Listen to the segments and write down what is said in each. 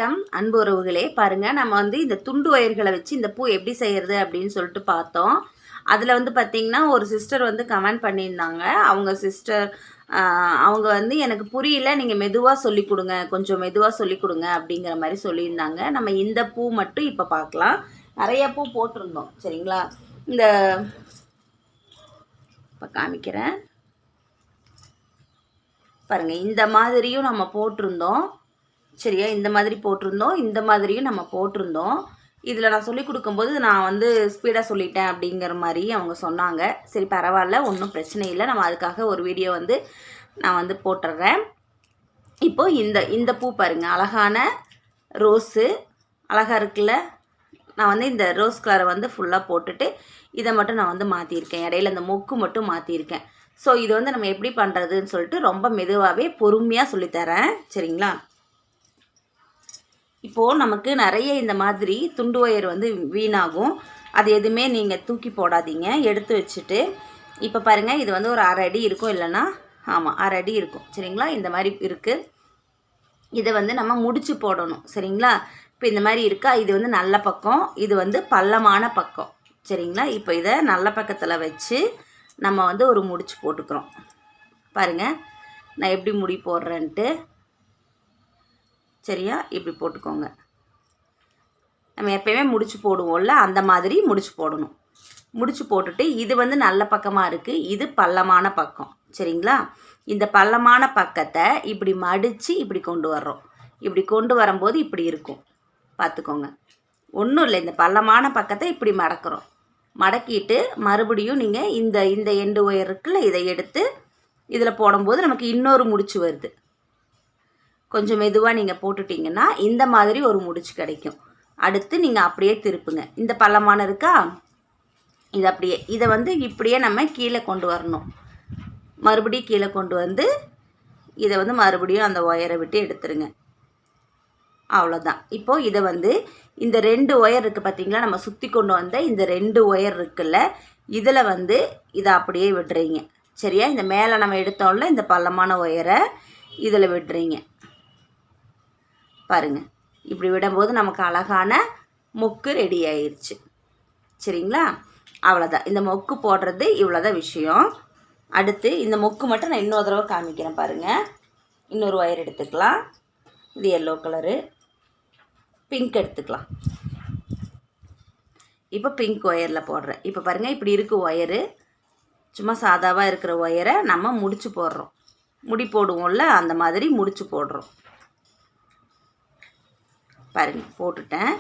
வணக்கம் அன்பு உறவுகளே. பாருங்கள், நம்ம வந்து இந்த துண்டு ஒயர்களை வச்சு இந்த பூ எப்படி செய்கிறது அப்படின்னு சொல்லிட்டு பார்த்தோம். அதில் வந்து பார்த்திங்கன்னா ஒரு சிஸ்டர் வந்து கமெண்ட் பண்ணியிருந்தாங்க. அவங்க வந்து எனக்கு புரியல, நீங்கள் மெதுவாக சொல்லி கொடுங்க, கொஞ்சம் மெதுவாக சொல்லி கொடுங்க அப்படிங்கிற மாதிரி சொல்லியிருந்தாங்க. நம்ம இந்த பூ மட்டும் இப்போ பார்க்கலாம். நிறைய பூ போட்டிருந்தோம் சரிங்களா. இந்த இப்போ காமிக்கிறேன் பாருங்கள். இந்த மாதிரியும் நம்ம போட்டிருந்தோம் சரியா. இந்த மாதிரி போட்டிருந்தோம், இந்த மாதிரியும் நம்ம போட்டிருந்தோம். இதில் நான் சொல்லிக் கொடுக்கும்போது நான் வந்து ஸ்பீடாக சொல்லிட்டேன் அப்படிங்கிற மாதிரி அவங்க சொன்னாங்க. சரி பரவாயில்ல, ஒன்றும் பிரச்சனை இல்லை. நம்ம அதுக்காக ஒரு வீடியோ வந்து நான் வந்து போட்டுடுறேன். இப்போது இந்த பூ பாருங்கள், அழகான ரோஸு அழகாக இருக்குல்ல. நான் வந்து இந்த ரோஸ் கலரை வந்து ஃபுல்லாக போட்டுட்டு இதை மட்டும் நான் வந்து மாற்றிருக்கேன். இடையில இந்த மொக்கு மட்டும் மாற்றிருக்கேன். ஸோ இது வந்து நம்ம எப்படி பண்ணுறதுன்னு சொல்லிட்டு ரொம்ப மெதுவாகவே பொறுமையாக சொல்லித்தரேன் சரிங்களா. இப்போது நமக்கு நிறைய இந்த மாதிரி துண்டு ஒயர் வந்து வீணாகும். அது எதுவுமே நீங்கள் தூக்கி போடாதீங்க, எடுத்து வச்சுட்டு இப்போ பாருங்கள், இது வந்து ஒரு 1/2 அடி இருக்கும், இல்லைன்னா ஆமாம் 1/2 அடி இருக்கும் சரிங்களா. இந்த மாதிரி இருக்குது. இதை வந்து நம்ம முடிச்சு போடணும் சரிங்களா. இப்போ இந்த மாதிரி இருக்கா, இது வந்து நல்ல பக்கம், இது வந்து பள்ளமான பக்கம் சரிங்களா. இப்போ இதை நல்ல பக்கத்தில் வச்சு நம்ம வந்து ஒரு முடிச்சு போட்டுக்கிறோம். பாருங்கள் நான் எப்படி முடி போடுறேன்ட்டு சரியா. இப்படி போட்டுக்கோங்க. நம்ம எப்போயுமே முடிச்சு போடுவோம்ல, அந்த மாதிரி முடிச்சு போடணும். முடிச்சு போட்டுட்டு இது வந்து நல்ல பக்கமாக இருக்குது, இது பள்ளமான பக்கம் சரிங்களா. இந்த பள்ளமான பக்கத்தை இப்படி மடித்து இப்படி கொண்டு வர்றோம். இப்படி கொண்டு வரும்போது இப்படி இருக்கும் பார்த்துக்கோங்க. ஒன்றும் இல்லை, இந்த பள்ளமான பக்கத்தை இப்படி மடக்கிறோம். மடக்கிட்டு மறுபடியும் நீங்கள் இந்த எண்டு ஒயர் இருக்குல்ல, இதை எடுத்து இதில் போடும்போது நமக்கு இன்னொரு முடிச்சு வருது. கொஞ்சம் மெதுவாக நீங்கள் போட்டுட்டிங்கன்னா இந்த மாதிரி ஒரு முடிச்சு கிடைக்கும். அடுத்து நீங்கள் அப்படியே திருப்புங்க. இந்த பள்ளமான இருக்கா, இது அப்படியே இதை வந்து இப்படியே நம்ம கீழே கொண்டு வரணும். மறுபடியும் கீழே கொண்டு வந்து இதை வந்து மறுபடியும் அந்த ஒயரை விட்டு எடுத்துருங்க. அவ்வளோதான். இப்போது இதை வந்து இந்த 2 ஒயர் இருக்குது பார்த்தீங்களா, நம்ம சுற்றி கொண்டு வந்த இந்த 2 ஒயர் இருக்குல்ல, இதில் வந்து இதை அப்படியே விடுறீங்க சரியா. இந்த மேலே நம்ம எடுத்தோம்ல இந்த பள்ளமான ஒயரை இதில் விடுறீங்க பாருங்கள். இப்படி விடும்போது நமக்கு அழகான மொக்கு ரெடி ஆயிடுச்சு சரிங்களா. அவ்வளோதான், இந்த மொக்கு போடுறது இவ்வளோதான் விஷயம். அடுத்து இந்த மொக்கு மட்டும் நான் இன்னொரு தடவை காமிக்கிறேன் பாருங்கள். இன்னொரு ஒயர் எடுத்துக்கலாம். இது எல்லோ கலரு, பிங்க் எடுத்துக்கலாம். இப்போ பிங்க் ஒயரில் போடுறேன். இப்போ பாருங்கள், இப்படி இருக்குது ஒயரு. சும்மா சாதாவாக இருக்கிற ஒயரை நம்ம முடிச்சு போடுறோம். முடி போடுவோம்ல, அந்த மாதிரி முடிச்சு போடுறோம் பாருங்கள். போட்டுட்டேன்,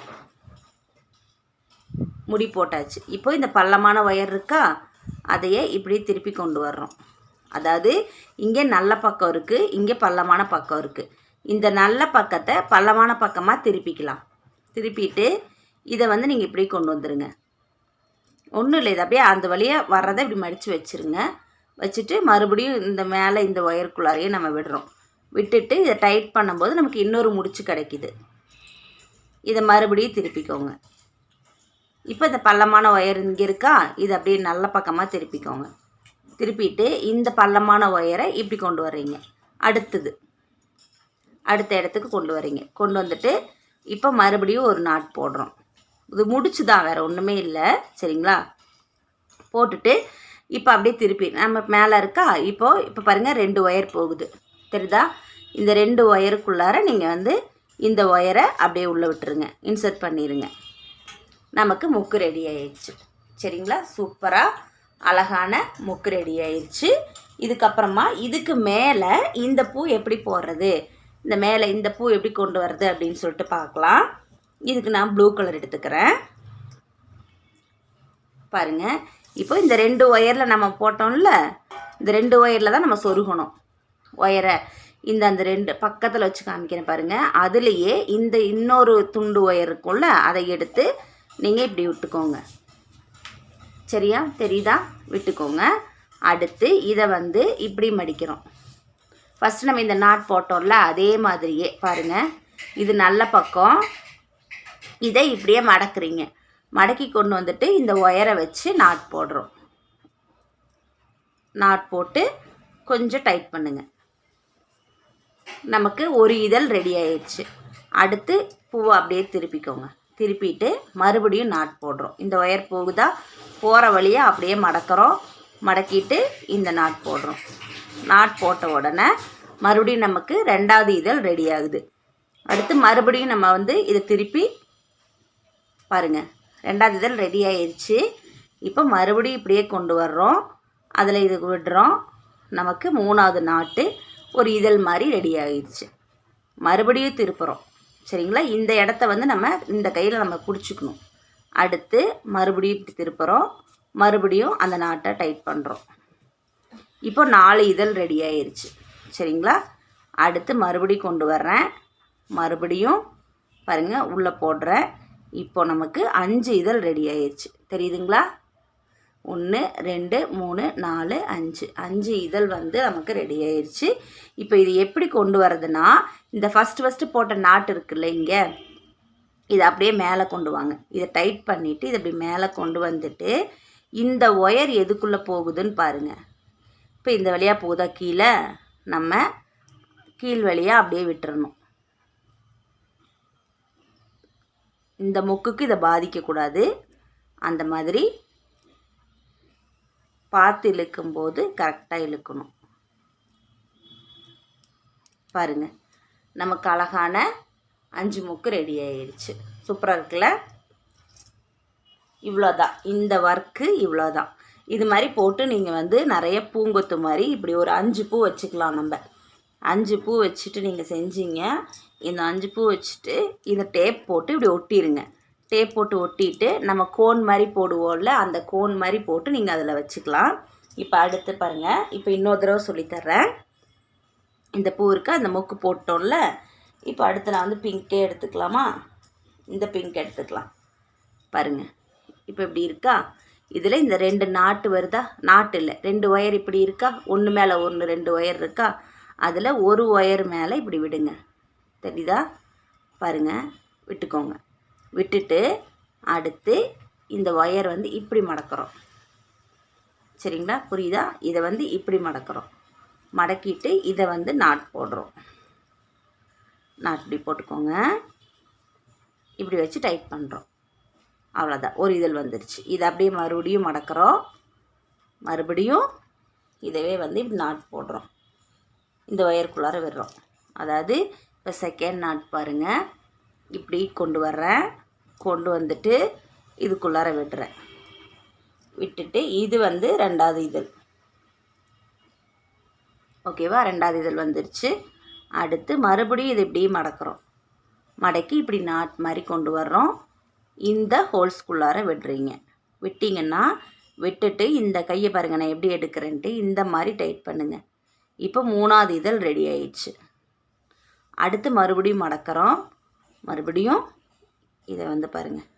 முடி போட்டாச்சு. இப்போ இந்த பள்ளமான ஒயர் இருக்கா, அதையே இப்படி திருப்பி கொண்டு வர்றோம். அதாவது இங்கே நல்ல பக்கம் இருக்குது, இங்கே பள்ளமான பக்கம் இருக்குது. இந்த நல்ல பக்கத்தை பள்ளமான பக்கமாக திருப்பிக்கலாம். திருப்பிட்டு இதை வந்து நீங்கள் இப்படி கொண்டு வந்துடுங்க. ஒன்றும் இல்லை, இது அப்படியே அந்த வழியாக வர்றதை இப்படி மடித்து வச்சுருங்க. வச்சுட்டு மறுபடியும் இந்த மேலே இந்த ஒயருக்குள்ளாரையே நம்ம விடுறோம். விட்டுட்டு இதை டைட் பண்ணும்போது நமக்கு இன்னொரு முடிச்சு கிடைக்கிது. இதை மறுபடியும் திருப்பிக்கோங்க. இப்போ இந்த பள்ளமான ஒயர் இங்கே இருக்கா, இது அப்படியே நல்ல பக்கமாக திருப்பிக்கோங்க. திருப்பிட்டு இந்த பள்ளமான ஒயரை இப்படி கொண்டு வர்றீங்க. அடுத்த இடத்துக்கு கொண்டு வரீங்க. கொண்டு வந்துட்டு இப்போ மறுபடியும் ஒரு நாட் போடுறோம். இது முடிச்சு தான், வேறு ஒன்றுமே இல்லை சரிங்களா. போட்டுட்டு இப்போ அப்படியே திருப்பி நம்ம மேலே இருக்கா, இப்போ பாருங்கள் 2 ஒயர் போகுது தெரியுதா. இந்த 2 ஒயருக்குள்ளார நீங்கள் வந்து இந்த ஒயரை அப்படியே உள்ளே விட்டுருங்க, இன்சர்ட் பண்ணிடுங்க. நமக்கு மொக்கு ரெடி ஆயிடுச்சு சரிங்களா. சூப்பராக அழகான மொக்கு ரெடி ஆயிடுச்சு. இதுக்கப்புறமா இதுக்கு மேலே இந்த பூ எப்படி போடுறது, இந்த மேலே இந்த பூ எப்படி கொண்டு வர்றது அப்படின்னு சொல்லிட்டு பார்க்கலாம். இதுக்கு நான் ப்ளூ கலர் எடுத்துக்கிறேன் பாருங்கள். இப்போ இந்த 2 ஒயரில் நம்ம போட்டோம்ல, இந்த 2 ஒயரில் தான் நம்ம சொருகணும் ஒயரை. அந்த 2 பக்கத்தில் வச்சு காமிக்கிறேன் பாருங்கள். அதுலேயே இந்த இன்னொரு துண்டு ஒயர் இருக்கும்ல, அதை எடுத்து நீங்கள் இப்படி விட்டுக்கோங்க சரியா. தெரியுதா, விட்டுக்கோங்க. அடுத்து இதை வந்து இப்படி மடிக்கிறோம். ஃபஸ்ட்டு நம்ம இந்த நாட் போட்டோம்ல, அதே மாதிரியே பாருங்கள். இது நல்ல பக்கம், இதை இப்படியே மடக்குறீங்க. மடக்கி கொண்டு வந்துட்டு இந்த ஒயரை வச்சு நாட் போடுறோம். நாட் போட்டு கொஞ்சம் டைட் பண்ணுங்கள். நமக்கு ஒரு இதழ் ரெடி ஆயிடுச்சு. அடுத்து பூவை அப்படியே திருப்பிக்கோங்க. திருப்பிட்டு மறுபடியும் நாட் போடுறோம். இந்த ஒயர் போகுதா, போகிற வழியாக அப்படியே மடக்கிறோம். மடக்கிட்டு இந்த நாட் போடுறோம். நாட் போட்ட உடனே மறுபடியும் நமக்கு 2வது இதழ் ரெடி ஆகுது. அடுத்து மறுபடியும் நம்ம வந்து இதை திருப்பி பாருங்கள், 2வது இதழ் ரெடி ஆயிடுச்சு. இப்போ மறுபடியும் இப்படியே கொண்டு வர்றோம். அதில் இது விடுறோம். நமக்கு 3வது நாட்டு ஒரு இதழ் மாதிரி ரெடி ஆகிடுச்சு. மறுபடியும் திருப்புறோம். சரிங்களா? இந்த இடத்த வந்து நம்ம இந்த கையில் நம்ம பிடிச்சிக்கணும். அடுத்து மறுபடியும் இப்படி திருப்புறோம். மறுபடியும் அந்த நாட்டை டைட் பண்ணுறோம். இப்போ 4 இதழ் ரெடி ஆயிடுச்சு. சரிங்களா? அடுத்து மறுபடியும் கொண்டு வர்றேன். மறுபடியும் பாருங்கள் உள்ளே போடுறேன். இப்போ நமக்கு 5 இதழ் ரெடி ஆயிடுச்சு. தெரியுதுங்களா? 1 2 3 4 5 5 இதழ் வந்து நமக்கு ரெடி ஆயிடுச்சு. இப்போ இது எப்படி கொண்டு வரதுன்னா, இந்த ஃபஸ்ட்டு போட்ட நாட்டு இருக்குல்ல, இங்கே இதை அப்படியே மேலே கொண்டு வாங்க. இதை டைட் பண்ணிவிட்டு இதை அப்படி மேலே கொண்டு வந்துட்டு இந்த ஒயர் எதுக்குள்ளே போகுதுன்னு பாருங்கள். இப்போ இந்த வழியாக போகுதா, கீழே நம்ம கீழ் வழியாக அப்படியே விட்டுறணும். இந்த முக்குக்கு இதை பாதிக்கக்கூடாது. அந்த மாதிரி பார்த்து இழுக்கும்போது கரெக்டாக இழுக்கணும். பாருங்கள், நமக்கு அழகான 5 முக்கு ரெடி ஆயிடுச்சு. சூப்பராக இருக்குல்ல? இவ்வளோதான் இந்த ஒர்க்கு. இவ்வளோதான். இது மாதிரி போட்டு நீங்கள் வந்து நிறைய பூங்கொத்து மாதிரி இப்படி ஒரு 5 பூ வச்சுக்கலாம். நம்ம 5 பூ வச்சுட்டு நீங்கள் செஞ்சீங்க. இந்த 5 பூ வச்சுட்டு இதை டேப் போட்டு இப்படி ஒட்டிடுங்க. டேப் போட்டு ஒட்டிட்டு நம்ம கோன் மாதிரி போடுவோம்ல, அந்த கோன் மாதிரி போட்டு நீங்கள் அதில் வச்சுக்கலாம். இப்போ அடுத்து பாருங்கள், இப்போ இன்னொரு தடவை சொல்லித்தர்றேன். இந்த பூ இருக்கா, அந்த மொக்கு போட்டோம்ல. இப்போ அடுத்து நான் வந்து பிங்க்கே எடுத்துக்கலாமா? இந்த பிங்க் எடுத்துக்கலாம். பாருங்கள், இப்போ இப்படி இருக்கா? இதில் இந்த 2 நாட்டு வருதா? நாட்டு இல்லை, 2 ஒயர் இப்படி இருக்கா? ஒன்று மேலே ஒன்று 2 ஒயர் இருக்கா? அதில் ஒரு ஒயர் மேலே இப்படி விடுங்க. தெரியுதா? பாருங்கள், விட்டுக்கோங்க. விட்டுட்டு அடுத்து இந்த ஒயர் வந்து இப்படி மடக்கிறோம். சரிங்களா? புரியுதா? இதை வந்து இப்படி மடக்கிறோம். மடக்கிட்டு இதை வந்து நாட் போடுறோம். நாட் இப்படி போட்டுக்கோங்க. இப்படி வச்சு டைட் பண்ணுறோம். அவ்வளோதான், ஒரு இதழ் வந்துருச்சு. இதை அப்படியே மறுபடியும் மடக்கிறோம். மறுபடியும் இதவே வந்து இப்படி நாட் போடுறோம். இந்த ஒயருக்குள்ளார விடுறோம். அதாவது இப்போ செகண்ட் நாட் பாருங்கள், இப்படி கொண்டு வர்றேன். கொண்டு வந்துட்டு இதுக்குள்ளார விடுறேன். விட்டுட்டு இது வந்து 2வது இதழ். ஓகேவா? 2வது இதழ் வந்துருச்சு. அடுத்து மறுபடியும் இது இப்படி மடக்கிறோம். மடக்கி இப்படி நாட் மாதிரி கொண்டு வர்றோம். இந்த ஹோல்ஸ்குள்ளார விடுறீங்க. விட்டிங்கன்னா விட்டுட்டு இந்த கையை பாருங்கள் நான் எப்படி எடுக்கிறேன்ட்டு இந்த மாதிரி டைட் பண்ணுங்கள். இப்போ 3வது இதழ் ரெடி ஆயிடுச்சு. அடுத்து மறுபடியும் மடக்கிறோம். மறுபடியும் இதை வந்து பாருங்கள்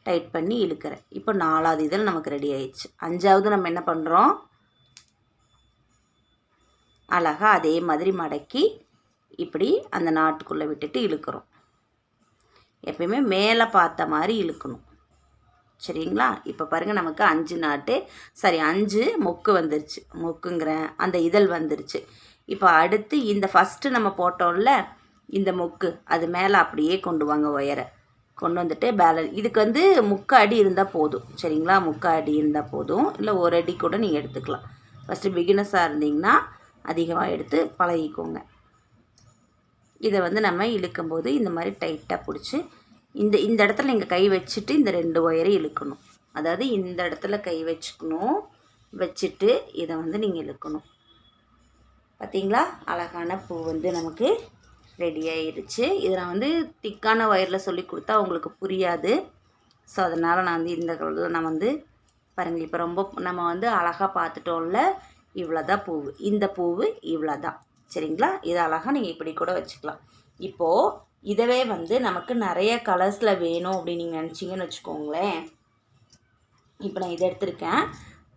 டைட் பண்ணி இழுக்கிறேன். இப்போ 4வது இதழ் நமக்கு ரெடி ஆயிடுச்சு. 5வது நம்ம என்ன பண்ணுறோம், அழகாக அதே மாதிரி மடக்கி இப்படி அந்த நாட்டுக்குள்ளே விட்டுட்டு இழுக்கிறோம். எப்பயுமே மேலே பார்த்த மாதிரி இழுக்கணும். சரிங்களா? இப்போ பாருங்கள், நமக்கு 5 நாட்டு, சரி 5 மொக்கு வந்துருச்சு. மொக்குங்கிறேன், அந்த இதழ் வந்துருச்சு. இப்போ அடுத்து இந்த ஃபஸ்ட்டு நம்ம போட்டோம்ல இந்த மொக்கு, அது மேலே அப்படியே கொண்டு வாங்க ஒயரை. கொண்டு வந்துட்டு பேலன்ஸ் இதுக்கு வந்து 3 அடி இருந்தால் போதும். சரிங்களா? 3 அடி இருந்தால் போதும். இல்லை 1 அடி கூட நீங்கள் எடுத்துக்கலாம். ஃபஸ்ட்டு பிகினஸாக இருந்தீங்கன்னா அதிகமாக எடுத்து பழகிக்கோங்க. இதை வந்து நம்ம இழுக்கும்போது இந்த மாதிரி டைட்டாக பிடிச்சி இந்த இடத்துல நீங்கள் கை வச்சுட்டு இந்த 2 ஒயரை இழுக்கணும். அதாவது இந்த இடத்துல கை வச்சுக்கணும். வச்சுட்டு இதை வந்து நீங்கள் இழுக்கணும். பார்த்தீங்களா? அழகான பூ வந்து நமக்கு ரெடி ஆயிடுச்சு. இதை நான் வந்து திக்கான ஒயரில் சொல்லி கொடுத்தா உங்களுக்கு புரியாது. ஸோ அதனால் நான் வந்து இந்த கலரில் நான் வந்து பாருங்கள், இப்போ ரொம்ப நம்ம வந்து அழகாக பார்த்துட்டோம்ல. இவ்வளோ தான் பூவு. இந்த பூவு இவ்வளோ தான். சரிங்களா? இதை அழகாக நீங்கள் இப்படி கூட வச்சுக்கலாம். இப்போது இதவே வந்து நமக்கு நிறைய கலர்ஸில் வேணும் அப்படின்னு நீங்கள் நினச்சிங்கன்னு வச்சுக்கோங்களேன். இப்போ நான் இதை எடுத்திருக்கேன்,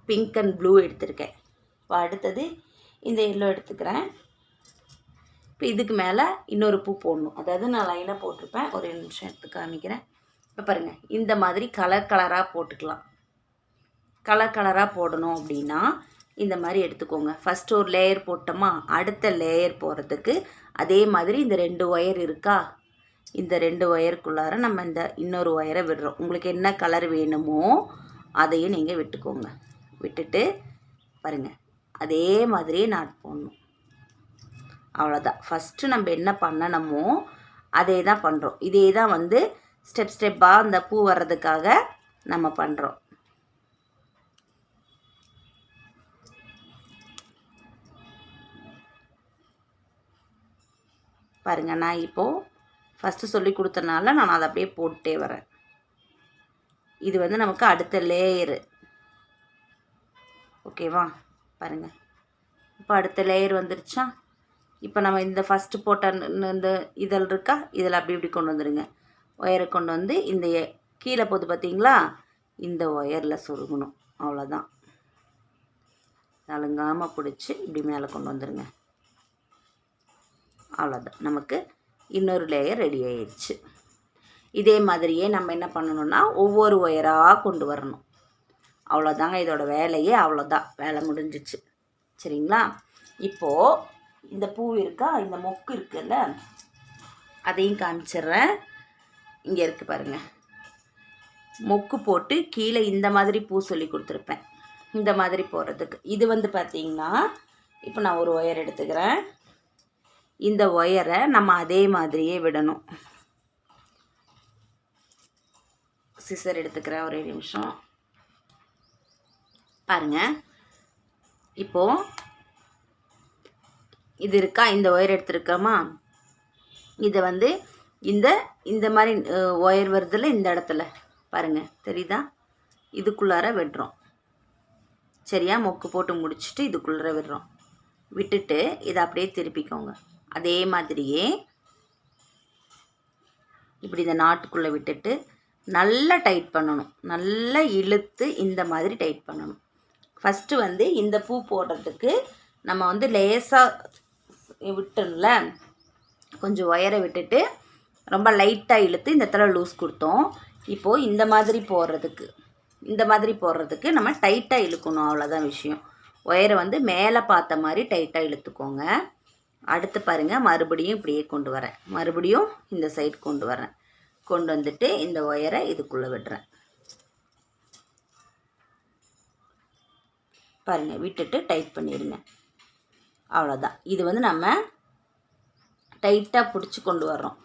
பிங்க் அண்ட் ப்ளூ எடுத்திருக்கேன். இப்போ அடுத்தது இந்த எல்லோ எடுத்துக்கிறேன். இப்போ இதுக்கு மேலே இன்னொரு பூ போடணும். அதாவது நான் லைனாக போட்டிருப்பேன். ஒரு நிமிஷம் எடுத்து காமிக்கிறேன். இப்போ பாருங்கள், இந்த மாதிரி கலர் கலராக போட்டுக்கலாம். கலர் கலராக போடணும் அப்படின்னா இந்த மாதிரி எடுத்துக்கோங்க. ஃபஸ்ட்டு ஒரு லேயர் போட்டோமா, அடுத்த லேயர் போகிறதுக்கு அதே மாதிரி இந்த 2 ஒயர் இருக்கா, இந்த 2 ஒயருக்குள்ளார நம்ம இந்த இன்னொரு ஒயரை விடுறோம். உங்களுக்கு என்ன கலர் வேணுமோ அதையும் நீங்கள் விட்டுக்கோங்க. விட்டுட்டு பாருங்கள், அதே மாதிரியே நாட் போடணும். அவ்வளோதான். ஃபஸ்ட்டு நம்ம என்ன பண்ணணுமோ அதே தான் பண்ணுறோம். இதே தான் வந்து ஸ்டெப்பாக அந்த பூ வர்றதுக்காக நம்ம பண்ணுறோம். பாருங்கள், நான் இப்போது ஃபஸ்ட்டு சொல்லி கொடுத்தனால நான் அதை அப்படியே போட்டே வரேன். இது வந்து நமக்கு அடுத்த லேயரு. ஓகேவா? பாருங்கள், இப்போ அடுத்த லேயர் வந்துருச்சா? இப்போ நம்ம இந்த ஃபஸ்ட்டு போட்ட இந்த இதழ் இருக்கா, இதில் அப்படி இப்படி கொண்டு வந்துடுங்க. ஒயரை கொண்டு வந்து இந்த கீழே போகுது பார்த்தீங்களா, இந்த ஒயரில் சொருகணும். அவ்வளோதான். நலுங்காமல் பிடிச்சி இப்படி மேலே கொண்டு வந்துடுங்க. அவ்வளோதான், நமக்கு இன்னொரு லேயர் ரெடி ஆயிடுச்சு. இதே மாதிரியே நம்ம என்ன பண்ணணும்னா ஒவ்வொரு ஒயராக கொண்டு வரணும். அவ்வளோதாங்க இதோட வேலையே. அவ்வளோதான், வேலை முடிஞ்சிச்சு. சரிங்களா? இப்போது இந்த பூ இருக்கா, இந்த மொக்கு இருக்குல்ல, அதையும் காமிச்சிட்றேன். இங்கே இருக்குது பாருங்கள், மொக்கு போட்டு கீழே இந்த மாதிரி பூ சொல்லி கொடுத்துருப்பேன். இந்த மாதிரி போடுறதுக்கு இது வந்து பார்த்திங்கன்னா, இப்போ நான் ஒரு ஒயர் எடுத்துக்கிறேன். இந்த ஒயரை நம்ம அதே மாதிரியே விடணும். சிசர் எடுத்துக்கிறேன், ஒரே நிமிஷம். பாருங்கள், இப்போது இது இருக்கா, இந்த ஒயர் எடுத்துருக்கோமா, இதை வந்து இந்த மாதிரி ஒயர் வருதில்ல, இந்த இடத்துல பாருங்கள் தெரியுதா, இதுக்குள்ளார விடுறோம். சரியா? மொக்கு போட்டு முடிச்சுட்டு இதுக்குள்ளார விடுறோம். விட்டுட்டு இதை அப்படியே திருப்பிக்கோங்க. அதே மாதிரியே இப்படி இந்த நாட்டுக்குள்ளே விட்டுட்டு நல்லா டைட் பண்ணணும். நல்லா இழுத்து இந்த மாதிரி டைட் பண்ணணும். ஃபஸ்ட்டு வந்து இந்த பூ போடுறதுக்கு நம்ம வந்து லேசாக விட்டோம்ல, கொஞ்சம் ஒயரை விட்டுட்டு ரொம்ப லைட்டாக இழுத்து இந்த இடத்துல லூஸ் கொடுத்தோம். இப்போது இந்த மாதிரி போடுறதுக்கு நம்ம டைட்டாக இழுக்கணும். அவ்வளோதான் விஷயம். ஒயரை வந்து மேலே பார்த்த மாதிரி டைட்டாக இழுத்துக்கோங்க. அடுத்து பாருங்கள், மறுபடியும் இப்படியே கொண்டு வரேன். மறுபடியும் இந்த சைடு கொண்டு வரேன். கொண்டு வந்துட்டு இந்த ஒயரை இதுக்குள்ளே விடுறேன். பாருங்கள், விட்டுட்டு டைட் பண்ணிடுங்க. அவ்வளோதான். இது வந்து நம்ம டைட்டாக பிடிச்சி கொண்டு வர்றோம்.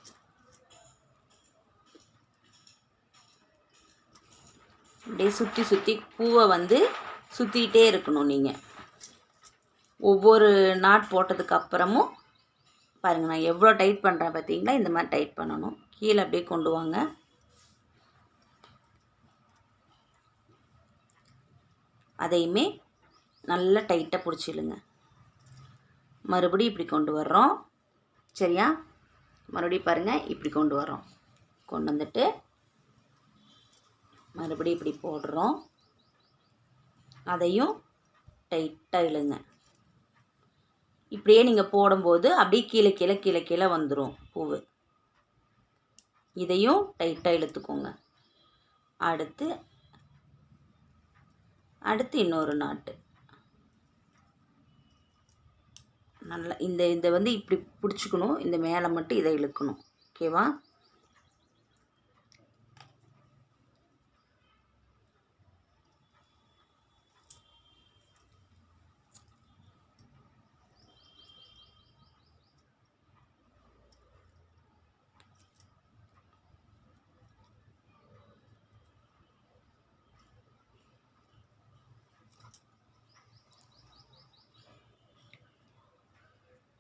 அப்படியே சுற்றி சுற்றி பூவை வந்து சுற்றிக்கிட்டே இருக்கணும். நீங்கள் ஒவ்வொரு நாட் போட்டதுக்கு அப்புறமும் பாருங்கள், நான் எவ்வளோ டைட் பண்ணுறேன் பார்த்தீங்களா, இந்த மாதிரி டைட் பண்ணணும். கீழே அப்படியே கொண்டு வாங்க. அதையுமே நல்லா டைட்டாக பிடிச்சிடுங்க. மறுபடியும் இப்படி கொண்டு வர்றோம். சரியா? மறுபடியும் பாருங்கள், இப்படி கொண்டு வர்றோம். கொண்டு வந்துட்டு மறுபடியும் இப்படி போடுறோம். அதையும் டைட்டாக இழுங்க. இப்படியே நீங்கள் போடும்போது அப்படியே கீழே கீழே கீழே கீழே வந்துடும் பூவு. இதையும் டைட்டாக இழுத்துக்கோங்க. அடுத்து இன்னொரு நாட்டு நல்லா இந்த வந்து இப்படி பிடிச்சிக்கணும். இந்த மேலே மட்டும் இதை இழுக்கணும். ஓகேவா?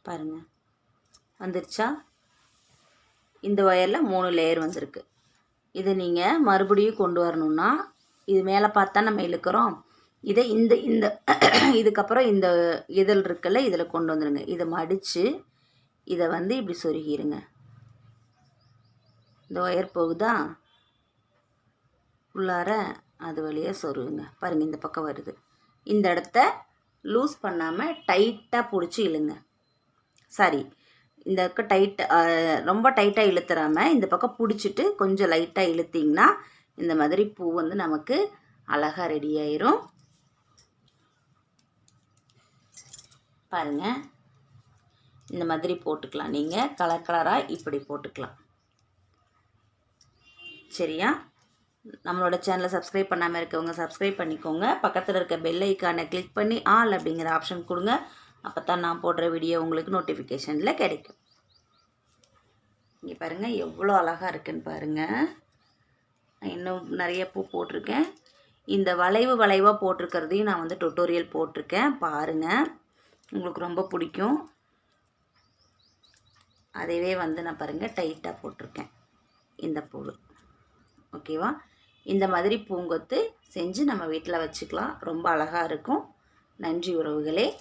பாருங்கள், வந்துருச்சா? இந்த ஒயரில் 3 லேயர் வந்திருக்கு. இதை நீங்கள் மறுபடியும் கொண்டு வரணுன்னா, இது மேலே பார்த்தா நம்ம இழுக்கிறோம். இதை இந்த இதுக்கப்புறம் இந்த இதழ் இருக்குல்ல, இதில் கொண்டு வந்துடுங்க. இதை மடித்து இதை வந்து இப்படி சொருகிடுங்க. இந்த ஒயர் போகுதா, உள்ளார அது வழியாக சொருகுங்க. பாருங்கள், இந்த பக்கம் வருது. இந்த இடத்த லூஸ் பண்ணாமல் டைட்டாக பிடிச்சி இழுங்க. சரி, இந்த பக்கம் ரொம்ப டைட்டாக இழுத்துறாமல் இந்த பக்கம் பிடிச்சிட்டு கொஞ்சம் லைட்டாக இழுத்திங்கன்னா இந்த மாதிரி பூ வந்து நமக்கு அழகாக ரெடி ஆயிரும். பாருங்கள், இந்த மாதிரி போட்டுக்கலாம். நீங்கள் கலர் கலராக இப்படி போட்டுக்கலாம். சரியா? நம்மளோட சேனலை சப்ஸ்கிரைப் பண்ணாமல் இருக்கவங்க சப்ஸ்கிரைப் பண்ணிக்கோங்க. பக்கத்தில் இருக்க பெல் ஐக்கானை கிளிக் பண்ணி ஆல் அப்படிங்கிற ஆப்ஷன் கொடுங்க. அப்போ தான் நான் போடுற வீடியோ உங்களுக்கு நோட்டிஃபிகேஷனில் கிடைக்கும். இங்கே பாருங்கள் எவ்வளோ அழகாக இருக்குன்னு பாருங்கள். இன்னும் நிறைய பூ போட்டிருக்கேன். இந்த வளைவாக போட்டிருக்கிறதையும் நான் வந்து டுட்டோரியல் போட்டிருக்கேன், பாருங்கள். உங்களுக்கு ரொம்ப பிடிக்கும். அதைவே வந்து நான் பாருங்கள் டைட்டாக போட்டிருக்கேன் இந்த பூ. ஓகேவா? இந்த மாதிரி பூங்கொத்து செஞ்சு நம்ம வீட்டில் வச்சுக்கலாம். ரொம்ப அழகாக இருக்கும். நன்றி உறவுகளே.